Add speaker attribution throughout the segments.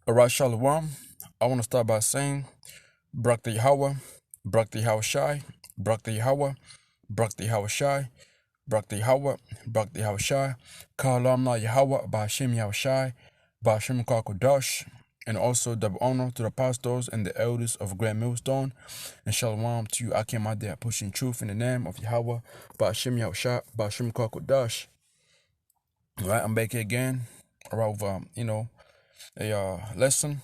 Speaker 1: All right, Shalom. I want to start by saying, Brak the Yahweh, Brak the Yahweh Shai, Brak the Yahweh, Brak the Yahweh Shai, Brak the Yahweh, Brak the Yahweh Shai, Kalamna Yahweh, Ba'ashem Yahweh Shai, Ba'ashem Kakodash, and also double honor to the pastors and the elders of Grand Millstone, and Shalom to you. I came out there pushing truth in the name of Yahweh, Ba'ashem Yahweh Shai, Ba'ashem Kakodash. All right, I'm back here again. All right, with, a lesson.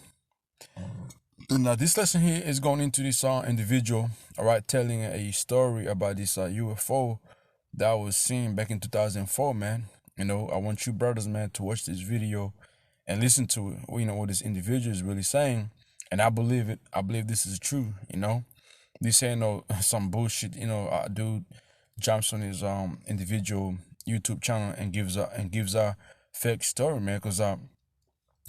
Speaker 1: Now, this lesson here is going into this individual, all right, telling a story about this UFO that was seen back in 2004, man. I want you brothers, man, to watch this video and listen to it, what this individual is really saying. And I believe it. I believe this is true. This ain't no some bullshit, dude jumps on his individual YouTube channel and gives a fake story, man, because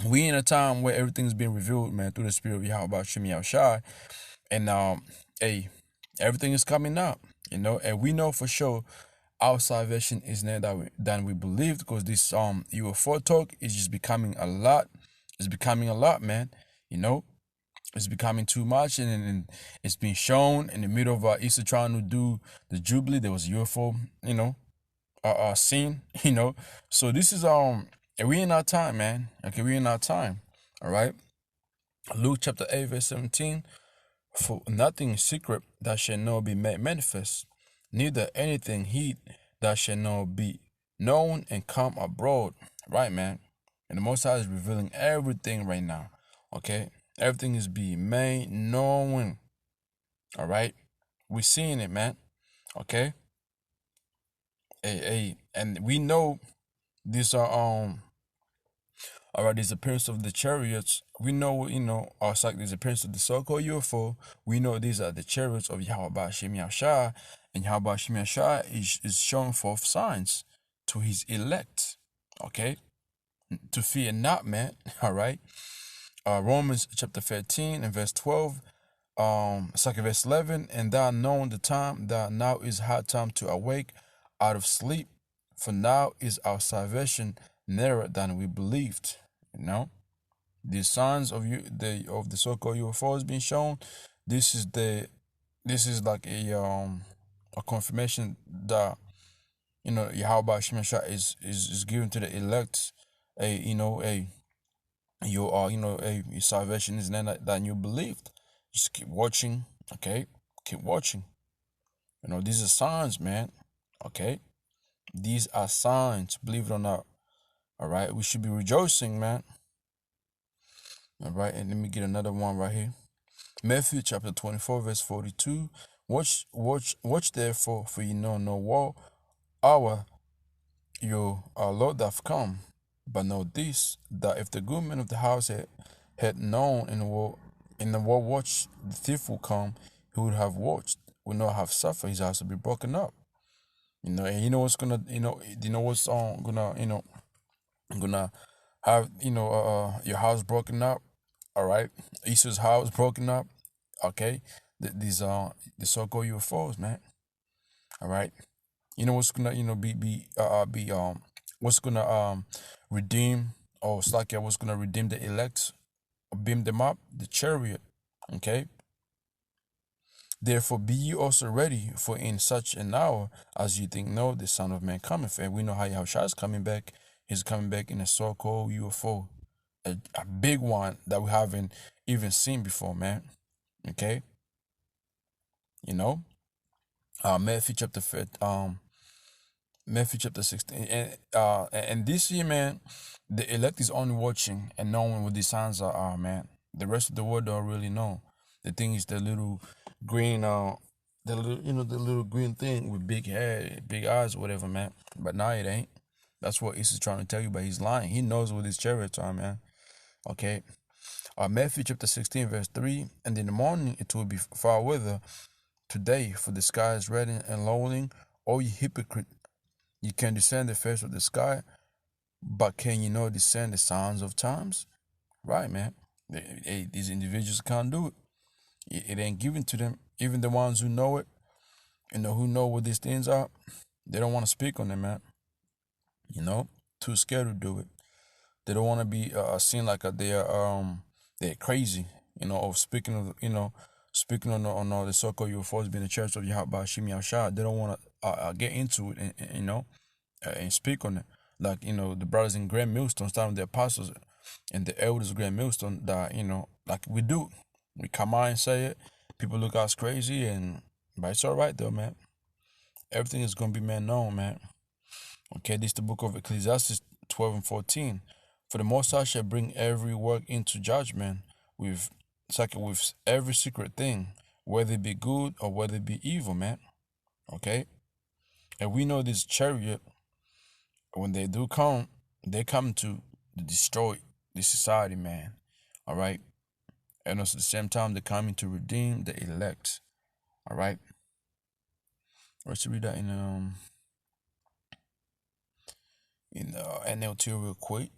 Speaker 1: we in a time where everything's being revealed, man, through the spirit of Yahweh Shem Yahushai. And hey, everything is coming up, and we know for sure our salvation is nearer than we believed, because this UFO talk is just becoming a lot. It's becoming a lot, man. It's becoming too much, and it's being shown in the middle of Easter trying to do the Jubilee. There was a UFO, scene, So this is we in our time, man. Okay, we in our time. All right. Luke chapter 8, verse 17. For nothing is secret that shall not be made manifest, neither anything hid that shall not be known and come abroad. Right, man. And the Most High is revealing everything right now. Okay? Everything is being made known. All right? We're seeing it, man. Okay? Hey, and we know these are all right, these appearance of the chariots. We know, it's like these appearance of the so-called UFO. We know these are the chariots of Yahweh Shem Yahshai, and Yahweh Shem Yahshai is showing forth signs to his elect. Okay, to fear not, man. All right. Romans chapter 13 and verse 12. Second verse 11. And thou knowing the time that now is high time to awake out of sleep, for now is our salvation nearer than we believed. The signs of the so-called UFOs being shown. This is like a confirmation that Yahweh Shemeshah is given to the elect. Your salvation is not than you believed. Just keep watching, okay? Keep watching. These are signs, man. Okay, these are signs. Believe it or not. All right, we should be rejoicing, man. All right, and let me get another one right here. Matthew chapter 24, verse 42. Watch therefore, for you know no war hour your Lord hath come. But know this, that if the good man of the house had known in the war watch the thief will come, he would have watched, would not have suffered his house to be broken up. And what's gonna, what's gonna have, your house broken up. All right, Esau's house broken up. Okay, these the so-called UFOs, man. All right, what's gonna be what's gonna redeem, or it's like what's gonna redeem the elect, or beam them up, the chariot. Okay. Therefore be ye also ready, for in such an hour as you think no, the Son of Man cometh. And we know how Yahushua is coming back. He's coming back in a so-called UFO, a big one that we haven't even seen before, man. Okay, Matthew chapter 16, and this year, man, the elect is only watching and knowing what these signs are, man. The rest of the world don't really know. The thing is the little green, the little green thing with big head, big eyes, whatever, man. But now it ain't. That's what Esau's trying to tell you, but he's lying. He knows what his chariots are, man. Okay. Matthew chapter 16, verse 3. And in the morning it will be far weather today, for the sky is red and lowering. O ye hypocrite, you can discern the face of the sky, but can you not discern the signs of times? Right, man. These individuals can't do it. It ain't given to them. Even the ones who know it, who know what these things are, they don't want to speak on them, man. Too scared to do it. They don't want to be seen like they're crazy, of speaking of, speaking on the so-called UFOs being the church of Yahweh Shimi Yahshua. They don't want to get into it, and speak on it. Like, the brothers in Grand Millstone, starting with the apostles and the elders of Grand Millstone, that, like we do. We come out and say it. People look at us crazy, but it's all right though, man. Everything is gonna be man known, man. Okay, this is the book of Ecclesiastes 12 and 14. For the Most High shall bring every work into judgment with, with every secret thing, whether it be good or whether it be evil, man. Okay? And we know this chariot, when they do come, they come to destroy the society, man. All right? And also at the same time, they're coming to redeem the elect. All right? Let's read that in NLT real quick.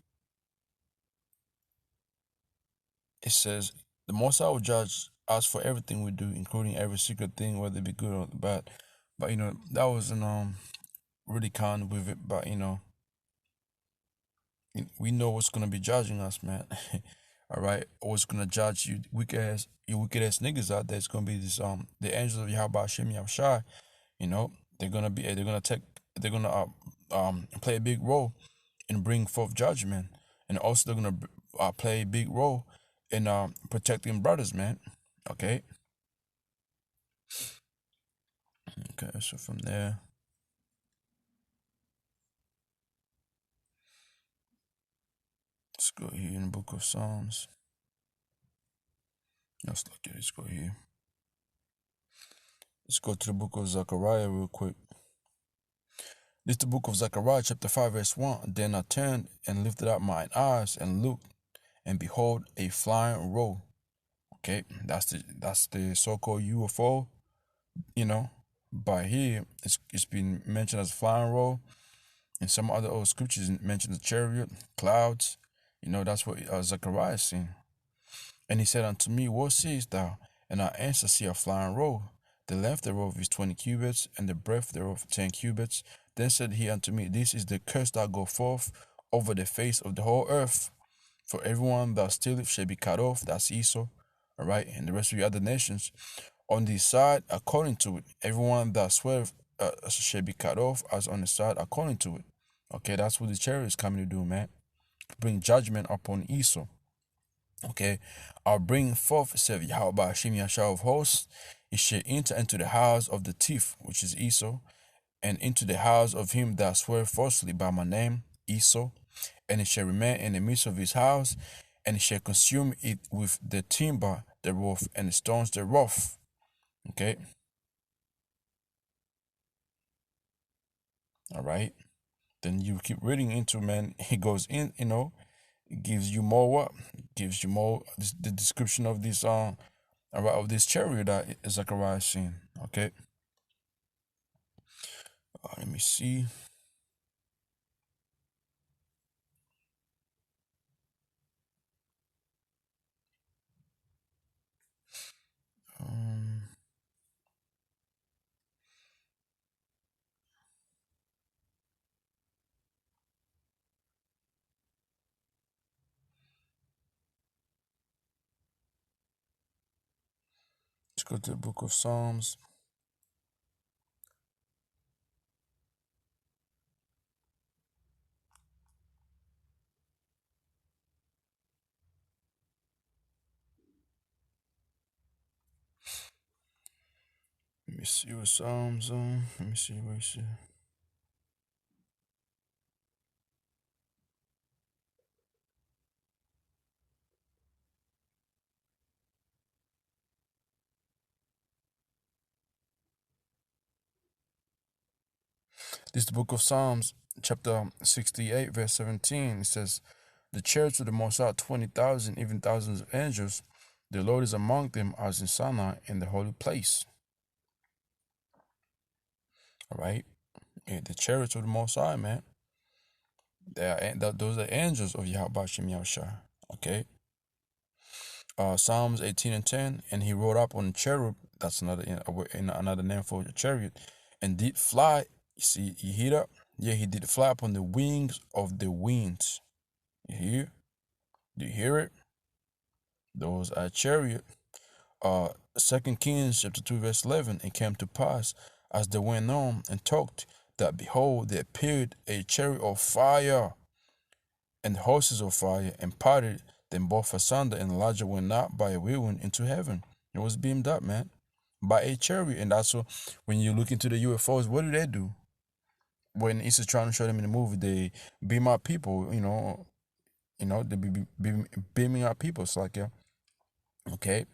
Speaker 1: It says, the Most High will judge us for everything we do, including every secret thing, whether it be good or bad. But that wasn't really kind with it. But we know what's gonna be judging us, man. All right, what's gonna judge you wicked ass niggas out there? It's gonna be this the angels of Yahweh Hashem Yahushai. They're gonna play a big role in bringing forth judgment, and also they're gonna play a big role in protecting brothers, man. Okay. Okay, so from there, let's go here in the book of Psalms. Let's go here. Let's go to the book of Zechariah real quick. This is the book of Zechariah, chapter 5, verse 1. Then I turned and lifted up mine eyes and looked, and behold, a flying roll. Okay, that's the so-called UFO, But here, it's been mentioned as flying roll. And some other old scriptures mention the chariot, clouds. That's what Zechariah is seeing. And he said unto me, what seest thou? And I answered, see a flying roll. The length thereof is 20 cubits, and the breadth thereof 10 cubits. Then said he unto me, this is the curse that go forth over the face of the whole earth. For everyone that stealeth shall be cut off. That's Esau. All right, and the rest of the other nations. On the side according to it, everyone that sweareth shall be cut off as on the side according to it. Okay, that's what the chariot is coming to do, man. Bring judgment upon Esau. Okay, I'll bring forth, said Yahweh Hashem Yahshua of hosts. He shall enter into the house of the thief, which is Esau, and into the house of him that swear falsely by my name, Esau, and it shall remain in the midst of his house, and he shall consume it with the timber thereof and the stones thereof. Okay. All right. Then you keep reading into, man. He goes in, it gives you more what? Gives you more the description of this of this chariot that Zechariah is seeing. Okay. Let me see. Um, let's go to the book of Psalms. Let me see what Psalms Let me see where it's at. This is the book of Psalms, chapter 68, verse 17. It says, the chariots of the Most High 20,000, even thousands of angels. The Lord is among them as in Sinai in the holy place. All right. Yeah, the chariots of the Most High, man. Those are angels of Yahweh Shem Yahushua. Okay. Psalms 18 and 10. And he rode up on a cherub. That's another name for a chariot. And did fly. You see, he hit up. Yeah, he did fly upon the wings of the winds. hear? Do you hear it? Those are chariot. Second Kings chapter 2 verse 11. It came to pass as they went on and talked that behold there appeared a chariot of fire and horses of fire and parted them both asunder, and Elijah went out by a whirlwind into heaven. It was beamed up, man, by a chariot. And also, when you look into the UFOs, what do they do? When Esau trying to show them in the movie, they beam up people. They be beaming up people. It's like, yeah, okay.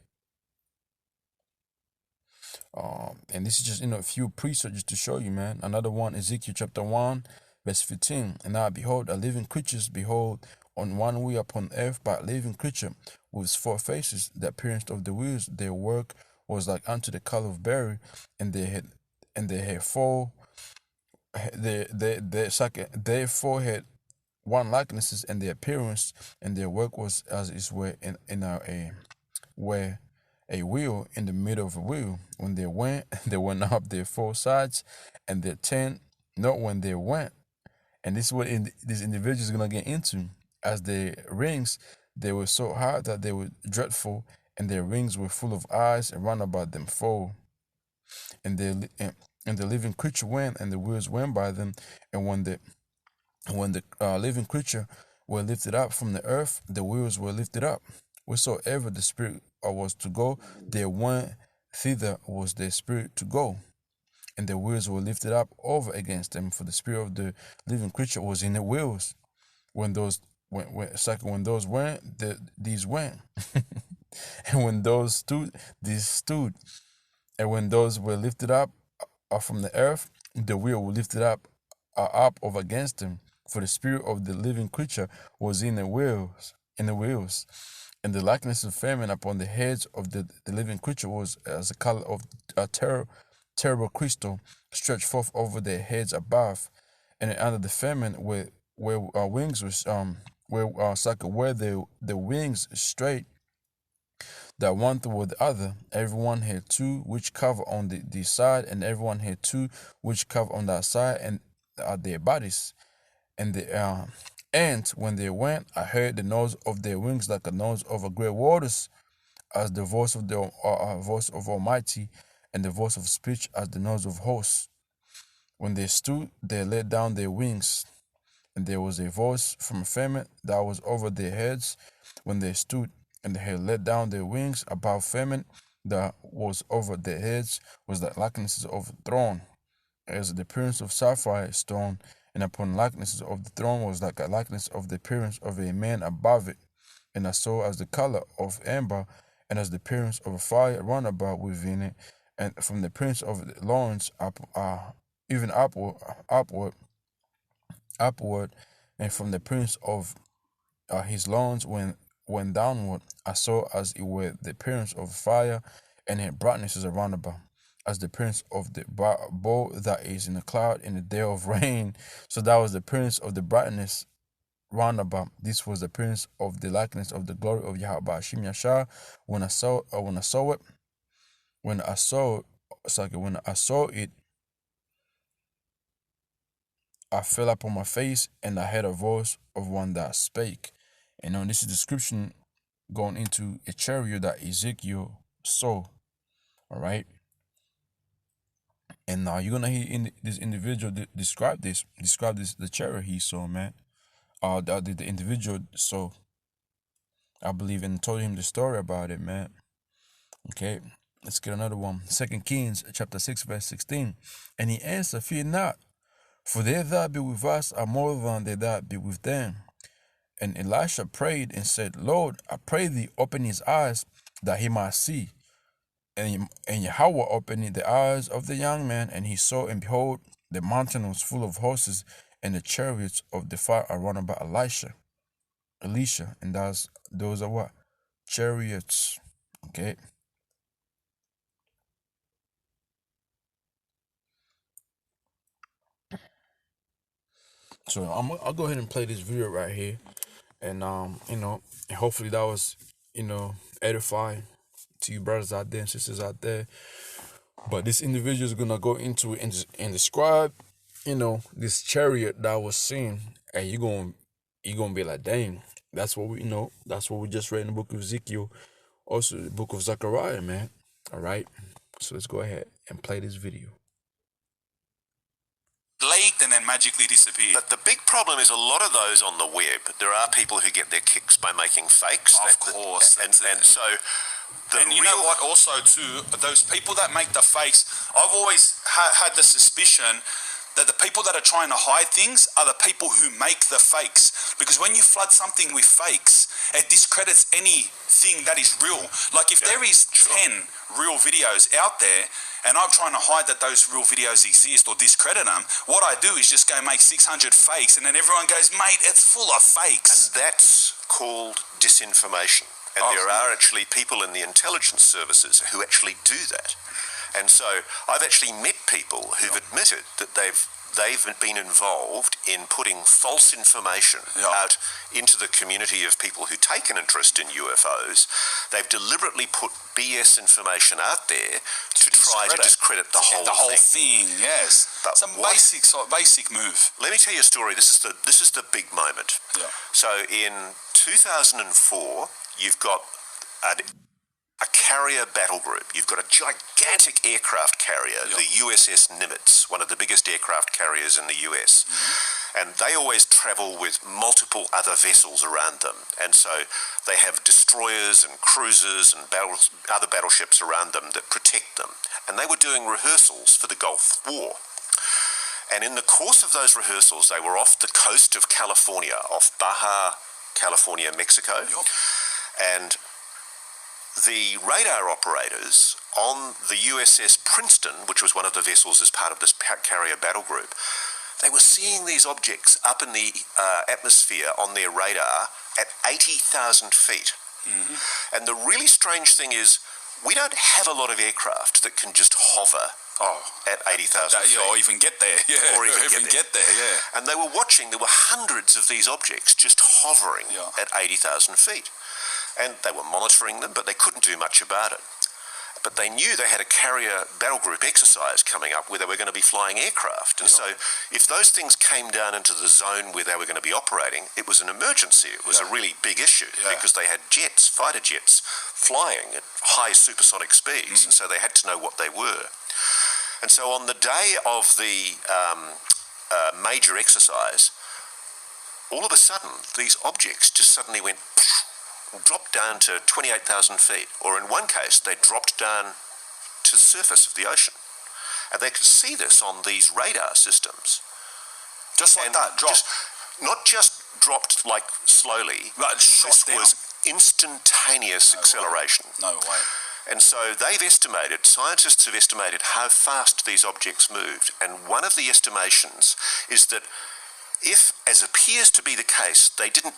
Speaker 1: And this is just a few precepts just to show you, man. Another one, Ezekiel chapter 1, verse 15. And now behold, a living creatures, behold, on one wheel upon earth by a living creature with four faces. The appearance of the wheels, their work was like unto the color of berry, and they had four. They four had one likenesses, and their appearance and their work was as is where in a where a wheel in the middle of a wheel. When they went, they went up their four sides, and their ten. Not when they went, and this is what these individuals are gonna get into. As their rings, they were so hard that they were dreadful, and their rings were full of eyes, and round about them four. And the living creature went, and the wheels went by them, and when the living creature were lifted up from the earth, the wheels were lifted up. Wheresoever the spirit was to go, there went thither was their spirit to go. And the wheels were lifted up over against them, for the spirit of the living creature was in the wheels. When those when those went, these went. And when those stood, these stood. And when those were lifted up from the earth, the wheel were lifted up over against them. For the spirit of the living creature was in the wheels, and the likeness of famine upon the heads of the living creature was as the color of a terrible crystal stretched forth over their heads above, and under the famine where wings was where the wings straight that one toward the other. Everyone had two which cover on the side, and everyone had two which cover on that side, and their bodies. And when they went, I heard the noise of their wings like the noise of a great waters, as the voice of the voice of Almighty, and the voice of speech as the noise of hosts. When they stood, they let down their wings, and there was a voice from a firmament that was over their heads. When they stood, and they had let down their wings, above firmament that was over their heads was the likenesses of a throne, as the appearance of sapphire stone, and upon likenesses of the throne was like a likeness of the appearance of a man above it. And I saw as the color of amber, and as the appearance of a fire round about within it, and from the appearance of the loins even upward, and from the appearance of his loins when downward, I saw as it were the appearance of fire, and had brightnesses around about, as the appearance of the bow that is in the cloud in the day of rain. So that was the appearance of the brightness round about. This was the appearance of the likeness of the glory of Yahweh Hashem Yashar. When I saw it, when I saw it, I fell upon my face, and I heard a voice of one that spake. And now this is description going into a chariot that Ezekiel saw. All right. And now you're gonna hear this individual describe this the chariot he saw, man. The individual saw, I believe, and told him the story about it, man. Okay, let's get another one. 2 Kings chapter 6 verse 16. And he answered, fear not, for they that be with us are more than they that be with them. And Elisha prayed and said, Lord, I pray thee, open his eyes that he might see. And Yahweh opened the eyes of the young man, and he saw, and behold, the mountain was full of horses, and the chariots of the fire around about Elisha, and those are what? Chariots. Okay. So I'll go ahead and play this video right here, and and hopefully that was edifying to you brothers out there and sisters out there. But this individual is gonna go into it and describe, this chariot that was seen, and you're gonna you're going to be like, dang, that's what we know. That's what we just read in the book of Ezekiel. Also, the book of Zechariah, man. All right? So let's go ahead and play this video.
Speaker 2: Leaked and then magically disappeared.
Speaker 3: But the big problem is a lot of those on the web, there are people who get their kicks by making fakes.
Speaker 2: Of course.
Speaker 3: And so...
Speaker 2: And you know what, also too, those people that make the fakes, I've always had the suspicion that the people that are trying to hide things are the people who make the fakes. Because when you flood something with fakes, it discredits anything that is real. Like if there is 10 real videos out there, and I'm trying to hide that those real videos exist or discredit them, what I do is just go make 600 fakes, and then everyone goes, mate, it's full of fakes.
Speaker 3: And that's called disinformation. And there are actually people in the intelligence services who actually do that. And so I've actually met people who've admitted that they've been involved in putting false information out into the community of people who take an interest in UFOs. They've deliberately put BS information out there to try to discredit the whole
Speaker 2: thing. Yes,
Speaker 3: but
Speaker 2: some basic move.
Speaker 3: Let me tell you a story. This is the big moment.
Speaker 2: Yeah.
Speaker 3: So in 2004, you've got a carrier battle group. You've got a gigantic aircraft carrier, the USS Nimitz, one of the biggest aircraft carriers in the US. And they always travel with multiple other vessels around them. And so they have destroyers and cruisers and other battleships around them that protect them. And they were doing rehearsals for the Gulf War. And in the course of those rehearsals, they were off the coast of California, off Baja, California, Mexico. And the radar operators on the USS Princeton, which was one of the vessels as part of this carrier battle group, they were seeing these objects up in the atmosphere on their radar at 80,000 feet. And the really strange thing is, we don't have a lot of aircraft that can just hover at 80,000 feet.
Speaker 2: Or even get there. Yeah.
Speaker 3: Or even get there.
Speaker 2: Yeah.
Speaker 3: And they were watching, there were hundreds of these objects just hovering at 80,000 feet. And they were monitoring them, but they couldn't do much about it. But they knew they had a carrier battle group exercise coming up where they were going to be flying aircraft. And so if those things came down into the zone where they were going to be operating, it was an emergency. It was a really big issue because they had jets, fighter jets, flying at high supersonic speeds. And so they had to know what they were. And so on the day of the major exercise, all of a sudden, these objects just suddenly dropped down to 28,000 feet, or in one case, they dropped down to the surface of the ocean. And they could see this on these radar systems.
Speaker 2: Just like that, dropped.
Speaker 3: Not just dropped like slowly,
Speaker 2: this
Speaker 3: was instantaneous acceleration.
Speaker 2: No way.
Speaker 3: And so scientists have estimated how fast these objects moved. And one of the estimations is that if, as appears to be the case, they didn't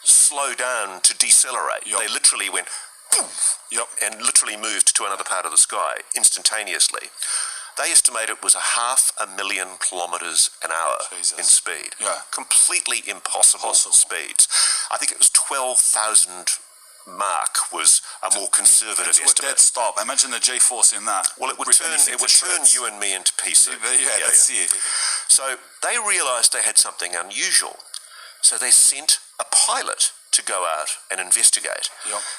Speaker 3: slow down to decelerate. They literally went poof, and literally moved to another part of the sky instantaneously. They estimate it was 500,000 kilometers an hour in speed. Completely impossible speeds. I think it was 12,000 Mach was a more conservative estimate.
Speaker 2: Dead stop. Imagine the G-force in that.
Speaker 3: Well, it would turn you and me into pieces.
Speaker 2: That's it.
Speaker 3: So they realized they had something unusual. So they sent a pilot to go out and investigate.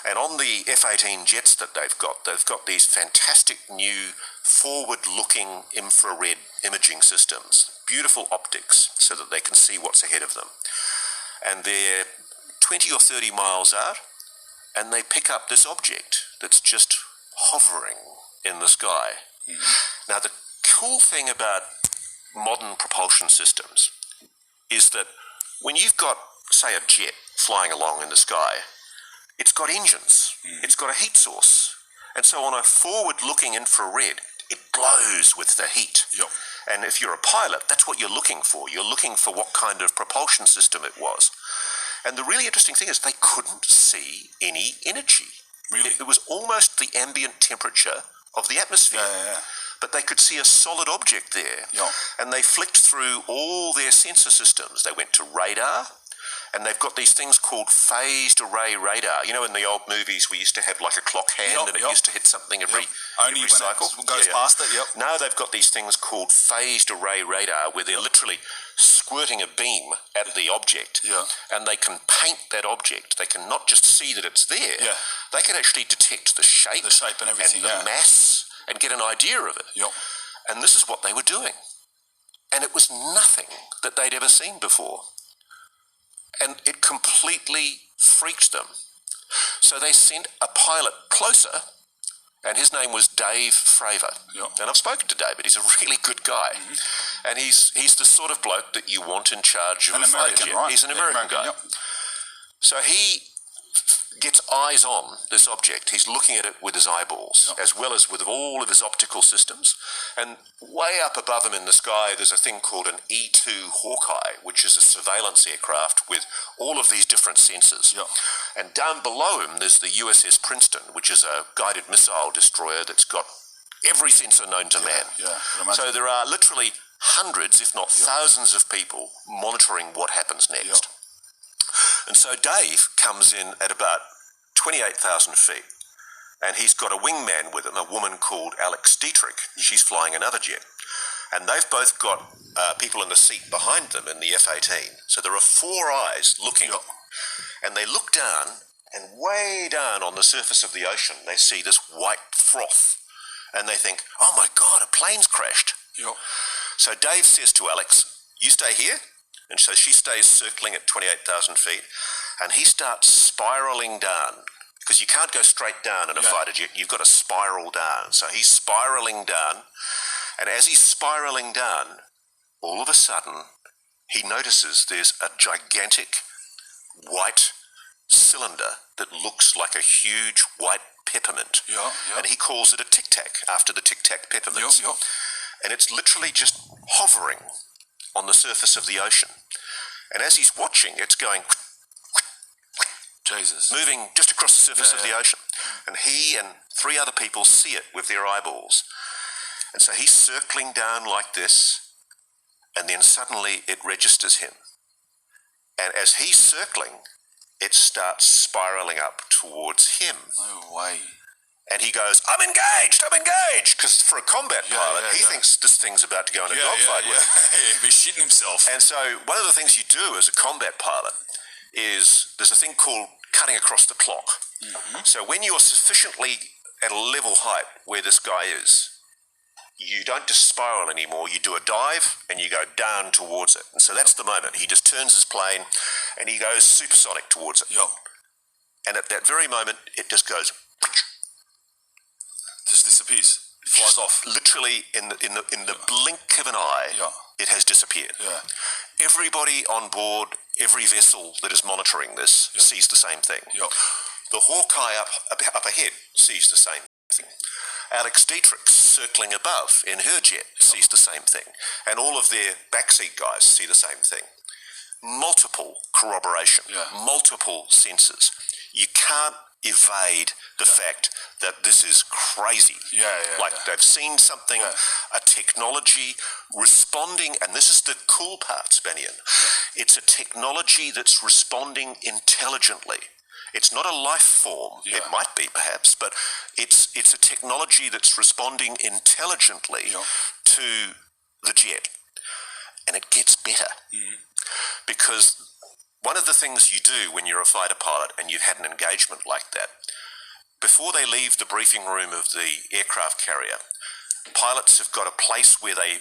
Speaker 3: And on the F-18 jets that they've got these fantastic new forward-looking infrared imaging systems, beautiful optics so that they can see what's ahead of them. And they're 20 or 30 miles out, and they pick up this object that's just hovering in the sky. Now, the cool thing about modern propulsion systems is that when you've got, say, a jet flying along in the sky, it's got engines, it's got a heat source. And so on a forward-looking infrared, it glows with the heat. And if you're a pilot, that's what you're looking for. You're looking for what kind of propulsion system it was. And the really interesting thing is they couldn't see any energy.
Speaker 2: Really?
Speaker 3: It was almost the ambient temperature of the atmosphere. But they could see a solid object there. And they flicked through all their sensor systems. They went to radar, And they've got these things called phased array radar. You know, in the old movies, we used to have like a clock hand and it used to hit something every cycle.
Speaker 2: It goes past it,
Speaker 3: Now they've got these things called phased array radar where they're literally squirting a beam at the object and they can paint that object. They can not just see that it's there, they can actually detect the shape
Speaker 2: and everything,
Speaker 3: and the mass and get an idea of it. And this is what they were doing. And it was nothing that they'd ever seen before. And it completely freaked them. So they sent a pilot closer, and his name was Dave Fravor. And I've spoken to David. He's a really good guy. And he's the sort of bloke that you want in charge of
Speaker 2: an
Speaker 3: a
Speaker 2: American,
Speaker 3: fighter jet.
Speaker 2: right?
Speaker 3: He's an American guy. So he gets eyes on this object. He's looking at it with his eyeballs, as well as with all of his optical systems. And way up above him in the sky, there's a thing called an E-2 Hawkeye, which is a surveillance aircraft with all of these different sensors. And down below him, there's the USS Princeton, which is a guided missile destroyer that's got every sensor known to man. So there are literally hundreds, if not thousands of people monitoring what happens next. And so Dave comes in at about 28,000 feet, and he's got a wingman with him, a woman called Alex Dietrich. She's flying another jet. And they've both got people in the seat behind them in the F-18. So there are four eyes looking. And they look down, and way down on the surface of the ocean, they see this white froth. And they think, oh my God, a plane's crashed. So Dave says to Alex, you stay here. And so she stays circling at 28,000 feet, and he starts spiraling down, because you can't go straight down in a fighter jet. You've got to spiral down. So he's spiraling down, and as he's spiraling down, all of a sudden, he notices there's a gigantic white cylinder that looks like a huge white peppermint. And he calls it a Tic Tac, after the Tic Tac peppermints. And it's literally just hovering on the surface of the ocean. And as he's watching, it's going moving just across the surface of the ocean. And he and three other people see it with their eyeballs. And so he's circling down like this, and then suddenly it registers him. And as he's circling, it starts spiraling up towards him.
Speaker 2: No way.
Speaker 3: And he goes, I'm engaged, because for a combat pilot, he thinks this thing's about to go in a dogfight with him.
Speaker 2: He'd be shitting himself.
Speaker 3: And so one of the things you do as a combat pilot is there's a thing called cutting across the clock. So when you're sufficiently at a level height where this guy is, you don't just spiral anymore, you do a dive and you go down towards it. And so that's the moment. He just turns his plane and he goes supersonic towards it. And at that very moment, it just goes...
Speaker 2: just disappears. It flies off.
Speaker 3: Literally in the blink of an eye, it has disappeared. Everybody on board, every vessel that is monitoring this sees the same thing. The Hawkeye up ahead sees the same thing. Alex Dietrich circling above in her jet sees the same thing. And all of their backseat guys see the same thing. Multiple corroboration, multiple sensors. You can't evade the fact that this is crazy. Like they've seen something, a technology responding, and this is the cool part, Spanian. It's a technology that's responding intelligently. It's not a life form. It might be, perhaps, but it's a technology that's responding intelligently to the jet. And it gets better. Because one of the things you do when you're a fighter pilot and you've had an engagement like that, before they leave the briefing room of the aircraft carrier, pilots have got a place where they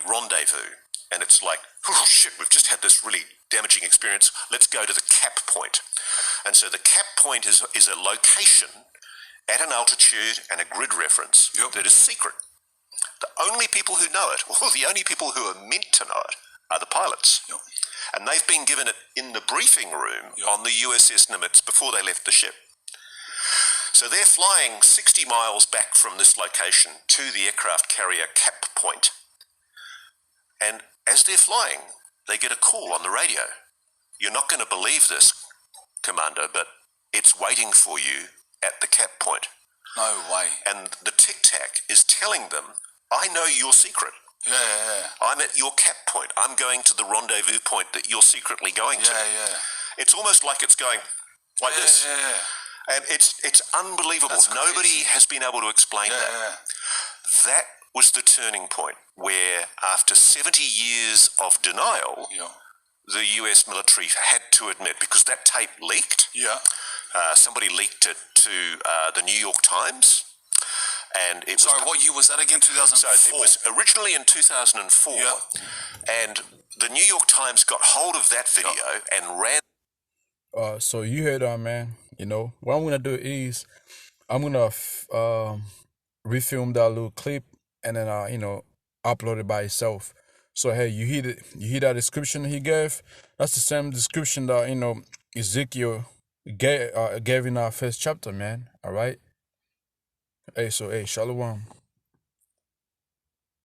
Speaker 3: rendezvous. And it's like, oh shit, we've just had this really damaging experience. Let's go to the cap point. And so the cap point is a location at an altitude and a grid reference that is secret. The only people who know it, or the only people who are meant to know it, are the pilots. And they've been given it in the briefing room on the USS Nimitz before they left the ship. So they're flying 60 miles back from this location to the aircraft carrier cap point. And as they're flying, they get a call on the radio. You're not going to believe this, Commander, but it's waiting for you at the cap point.
Speaker 2: No way.
Speaker 3: And the Tic Tac is telling them, I know your secret.
Speaker 2: Yeah.
Speaker 3: I'm at your cap point. I'm going to the rendezvous point that you're secretly going to.
Speaker 2: Yeah.
Speaker 3: It's almost like it's going like this.
Speaker 2: Yeah.
Speaker 3: And it's unbelievable.
Speaker 2: That's
Speaker 3: Nobody
Speaker 2: crazy.
Speaker 3: has been able to explain that.
Speaker 2: Yeah.
Speaker 3: That was the turning point where, after 70 years of denial, the US military had to admit, because that tape leaked.
Speaker 2: Yeah.
Speaker 3: Somebody leaked it to the New York Times. And it
Speaker 2: Sorry,
Speaker 3: was,
Speaker 2: what year was that again? 2004?
Speaker 3: So it was originally in 2004.
Speaker 2: Yeah.
Speaker 3: And the New York Times got hold of that video and ran.
Speaker 1: So you heard that, man. You know, what I'm gonna do is I'm gonna refilm that little clip and then you know, upload it by itself. So hey, you hear that description he gave? That's the same description that, you know, Ezekiel gave in our first chapter, man. All right. Hey, so hey, Shalom.